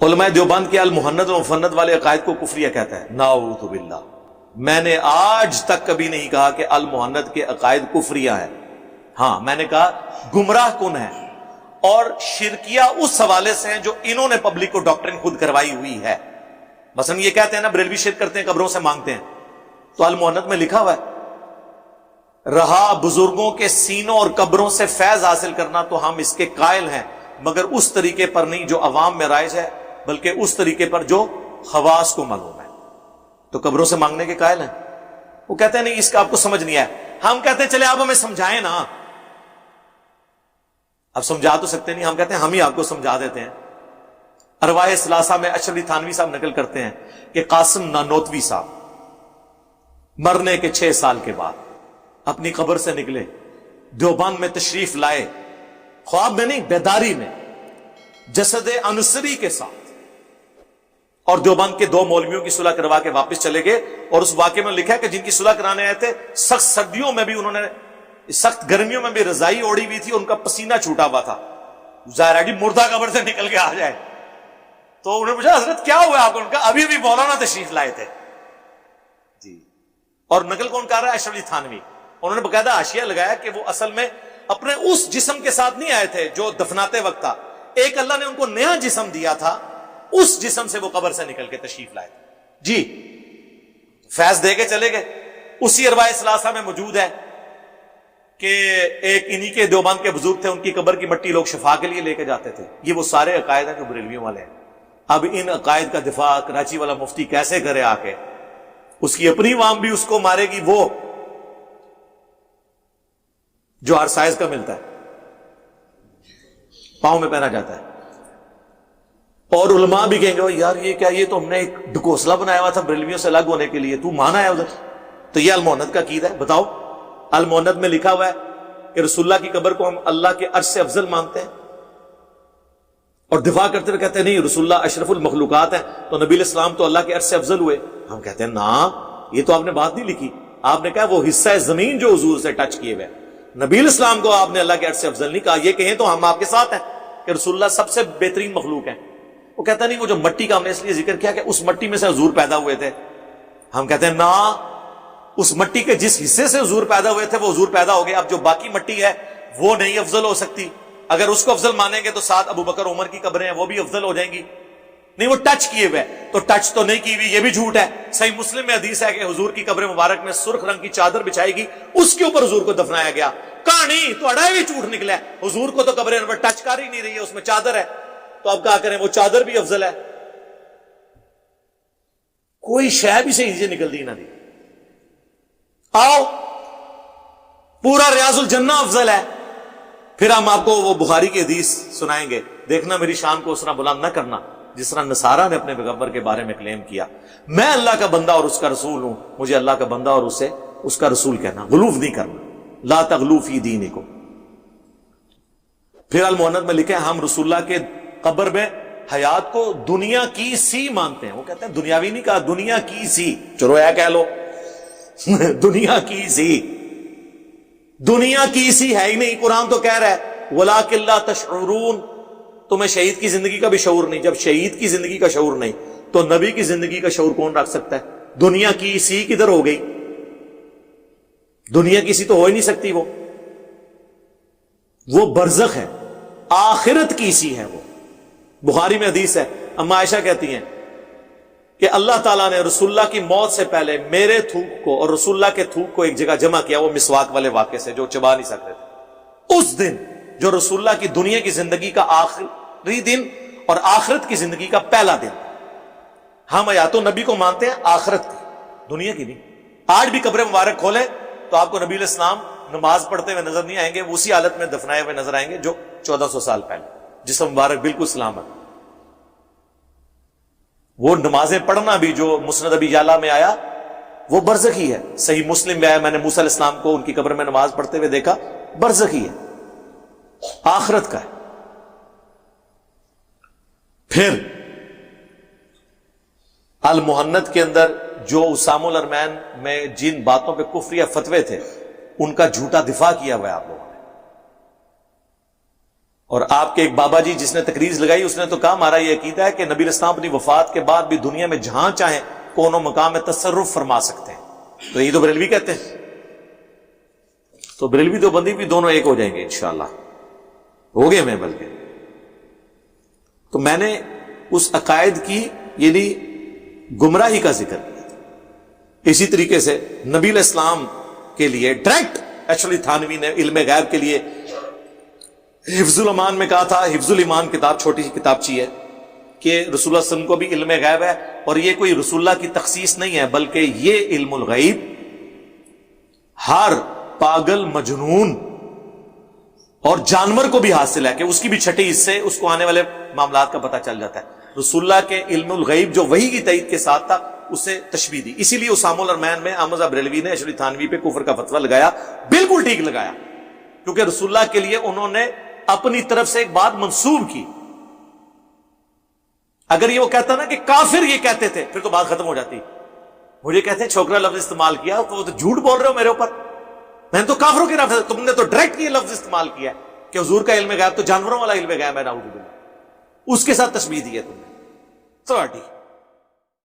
علماء دیوبند کے المحند و مفند والے عقائد کو کفریہ کہتا ہے، نعوذ باللہ۔ میں نے آج تک کبھی نہیں کہا کہ المحند کے عقائد کفریہ ہیں، ہاں میں نے کہا گمراہ کن ہے، اور شرکیہ اس حوالے سے ہیں جو انہوں نے پبلک کو ڈاکٹرن خود کروائی ہوئی ہے۔ مثلا یہ کہتے ہیں نا بریلوی شرک کرتے ہیں، قبروں سے مانگتے ہیں، تو المحند میں لکھا ہوا ہے رہا بزرگوں کے سینوں اور قبروں سے فیض حاصل کرنا تو ہم اس کے قائل ہیں، مگر اس طریقے پر نہیں جو عوام میں رائج ہے، بلکہ اس طریقے پر جو خواص کو معلوم ہے۔ تو قبروں سے مانگنے کے قائل ہیں۔ وہ کہتے ہیں نہیں اس کا آپ کو سمجھ نہیں آیا۔ ہم کہتے ہیں چلے آپ ہمیں سمجھائیں نا، اب سمجھا تو سکتے نہیں، ہم کہتے ہیں ہم ہی آپ کو سمجھا دیتے ہیں۔ ارواح ثلاثہ میں اشرف علی تھانوی صاحب نقل کرتے ہیں کہ قاسم نانوتوی صاحب مرنے کے 6 سال کے بعد اپنی قبر سے نکلے، دیوبند میں تشریف لائے، خواب میں نہیں بیداری میں، جسد انصری کے ساتھ، اور دیوبند کے 2 مولویوں کی صلح کروا کے واپس چلے گئے۔ اور اس واقعے میں لکھا ہے کہ جن کی صلح کرانے آئے تھے سخت سردیوں میں بھی انہوں نے، سخت گرمیوں میں بھی رضائی اوڑی ہوئی تھی، ان کا پسینہ چھوٹا ہوا تھا، ظاہر ہے کہ مردہ قبر سے نکل کے آ جائے۔ تو انہوں نے پوچھا حضرت کیا ہوا آپ کو؟ ان کا ابھی ابھی مولانا تشریف لائے تھے جی۔ اور نقل کون کر رہا ہے؟ اشرف علی تھانوی۔ انہوں نے باقاعدہ حاشیہ لگایا کہ وہ اصل میں اپنے اس جسم کے ساتھ نہیں آئے تھے جو دفناتے وقت تھا، ایک اللہ نے ان کو نیا جسم دیا تھا، اس جسم سے وہ قبر سے نکل کے تشریف لائے تھے جی۔ فیض دے کے چلے گئے۔ اسی ارواح ثلاثہ میں موجود ہے کہ ایک انہی کے دیوبند کے بزرگ تھے، ان کی قبر کی مٹی لوگ شفا کے لیے لے کے جاتے تھے۔ یہ وہ سارے عقائد ہیں جو بریلویوں والے ہیں۔ اب ان عقائد کا دفاع کراچی والا مفتی کیسے کرے آ کے؟ اس کی اپنی عوام بھی اس کو مارے گی، وہ جو ہر سائز کا ملتا ہے، پاؤں میں پہنا جاتا ہے۔ اور علماء بھی کہیں گے یار یہ کیا، یہ تو ہم نے ایک ڈکوسلا بنایا ہوا تھا بریلویوں سے الگ ہونے کے لیے، تو مانا ہے ادھر۔ تو یہ المحند کا عقیدہ ہے، بتاؤ۔ المحند میں لکھا ہوا ہے کہ رسول اللہ کی قبر کو ہم اللہ کے عرش سے افضل مانتے ہیں، اور دفاع کرتے ہوئے کہتے ہیں نہیں رسول اللہ اشرف المخلوقات ہیں، تو نبی علیہ السلام تو اللہ کے عرش سے افضل ہوئے۔ ہم کہتے ہیں نا، یہ تو آپ نے بات نہیں لکھی، آپ نے کہا وہ حصہ زمین جو حضور سے ٹچ کیے ہوئے، نبی علیہ السلام کو آپ نے اللہ کے عرش سے افضل نہیں کہا۔ یہ کہیں تو ہم آپ کے ساتھ ہیں کہ رسول اللہ سب سے بہترین مخلوق ہیں۔ وہ کہتا نہیں وہ جو مٹی کا ہم نے اس لیے ذکر کیا کہ اس مٹی میں سے حضور پیدا ہوئے تھے۔ ہم کہتے ہیں نا، اس مٹی کے جس حصے سے حضور پیدا ہوئے تھے وہ حضور پیدا ہو گئے، اب جو باقی مٹی ہے وہ نہیں افضل ہو سکتی۔ اگر اس کو افضل مانیں گے تو ساتھ ابو بکر عمر کی قبریں ہیں وہ بھی افضل ہو جائیں گی۔ نہیں وہ ٹچ کیے ہوئے، تو ٹچ تو نہیں کی ہوئی، یہ بھی جھوٹ ہے۔ صحیح مسلم میں حدیث ہے کہ حضور کی قبر مبارک میں سرخ رنگ کی چادر بچھائی گئی، اس کے اوپر حضور کو دفنایا گیا۔ کہانی تو اڑا بھی جھوٹ نکلا ہے، حضور کو تو قبر انور ٹچ کر ہی نہیں رہی ہے، اس میں چادر ہے، تو اب کیا کریں، وہ چادر بھی افضل ہے۔ کوئی شے بھی صحیح سے نکل دی نہ دی۔ آؤ پورا ریاض الجنہ افضل ہے، پھر ہم آپ کو وہ بخاری کی حدیث سنائیں گے، دیکھنا میری شان کو اس طرح بلند نہ کرنا جس طرح نصارہ نے اپنے پیغمبر کے بارے میں کلیم کیا۔ میں اللہ کا بندہ اور اس کا رسول ہوں، مجھے اللہ کا بندہ اور اسے اس کا رسول کہنا، غلوف نہیں کرنا، لا تغلو فی دینکم۔ پھر المحند میں لکھے ہم رسول اللہ کے قبر میں حیات کو دنیا کی سی مانتے ہیں۔ وہ کہتے ہیں دنیاوی نہیں کہا، دنیا کی سی، چلو یہ کہہ لو دنیا کی سی، دنیا کی سی ہے ہی نہیں۔ قرآن تو کہہ رہا ہے وَلَٰكِن لَا تَشْعُرُونَ، تمہیں شہید کی زندگی کا بھی شعور نہیں۔ جب شہید کی زندگی کا شعور نہیں تو نبی کی زندگی کا شعور کون رکھ سکتا ہے؟ دنیا کی سی کدھر ہو گئی؟ دنیا کی سی تو ہو ہی نہیں سکتی، وہ برزخ ہے، آخرت کی سی ہے۔ وہ بخاری میں حدیث ہے، اما عائشہ کہتی ہیں کہ اللہ تعالیٰ نے رسول اللہ کی موت سے پہلے میرے تھوک کو اور رسول اللہ کے تھوک کو ایک جگہ جمع کیا، وہ مسواک والے واقعے سے جو چبا نہیں سکتے تھے۔ اس دن جو رسول اللہ کی دنیا کی زندگی کا آخری دن اور آخرت کی زندگی کا پہلا دن، ہم حیات نبی کو مانتے ہیں، آخرت کی، دنیا کی نہیں۔ آج بھی قبر مبارک کھولیں تو آپ کو نبی علیہ السلام نماز پڑھتے ہوئے نظر نہیں آئیں گے، وہ اسی حالت میں دفنائے ہوئے نظر آئیں گے جو 1400 سال پہلے، جسم مبارک بالکل سلامت۔ وہ نمازیں پڑھنا بھی جو مسند ابی یعلا میں آیا وہ برزخی ہے، صحیح مسلم میں آیا میں نے موسیٰ علیہ السلام کو ان کی قبر میں نماز پڑھتے ہوئے دیکھا، برزخی ہے، آخرت کا ہے۔ پھر المحند کے اندر جو اسام الارمین میں جن باتوں پہ کفریہ فتوے تھے ان کا جھوٹا دفاع کیا ہوا ہے آپ لوگوں نے۔ اور آپ کے ایک بابا جی جس نے تقریر لگائی اس نے تو کہا ہمارا یہ عقیدہ ہے کہ نبی اسلام اپنی وفات کے بعد بھی دنیا میں جہاں چاہیں کون و مقام میں تصرف فرما سکتے ہیں. تو یہ تو بریلوی کہتے ہیں. تو بریلوی تو بندی بھی دونوں ایک ہو جائیں گے انشاءاللہ. ہو گئے میں بلکہ. تو میں نے اس عقائد کی یعنی گمراہی کا ذکر کیا. اسی طریقے سے نبی علیہ السلام کے لیے ڈائریکٹ ایکچولی تھانوی نے علم غیب کے لیے حفظ الامان میں کہا تھا. حفظ الایمان کتاب چھوٹی سی کتابچی ہے کہ رسول اللہ صلی اللہ علیہ وسلم کو بھی علم غیب ہے, اور یہ کوئی رسول اللہ کی تخصیص نہیں ہے بلکہ یہ علم الغیب ہر پاگل مجنون اور جانور کو بھی حاصل ہے کہ اس کی بھی چھٹی حصے اس کو آنے والے معاملات کا پتہ چل جاتا ہے. رسول اللہ کے علم الغیب جو وحی کی تائید کے ساتھ تھا اسے تشبیہ دی. اسی لیے اسامہ الارمین میں احمد بریلوی نے اشری تھانوی پہ کفر کا فتویٰ لگایا. بالکل ٹھیک لگایا, کیونکہ رسول اللہ کے لیے انہوں نے اپنی طرف سے ایک بات منسوب کی. اگر یہ وہ کہتا نا کہ کافر یہ کہتے تھے پھر تو بات ختم ہو جاتی. مجھے کہتے ہیں چھوکرا لفظ استعمال کیا تو وہ تو جھوٹ بول رہے ہو میرے اوپر. میں نے تو کافروں کے نام, تم نے تو ڈائریکٹ یہ لفظ استعمال کیا کہ حضور کا علم غیب تو جانوروں والا علم غیب ہے, نعوذ باللہ, اس کے ساتھ تشبیہ دی ہے تم نے.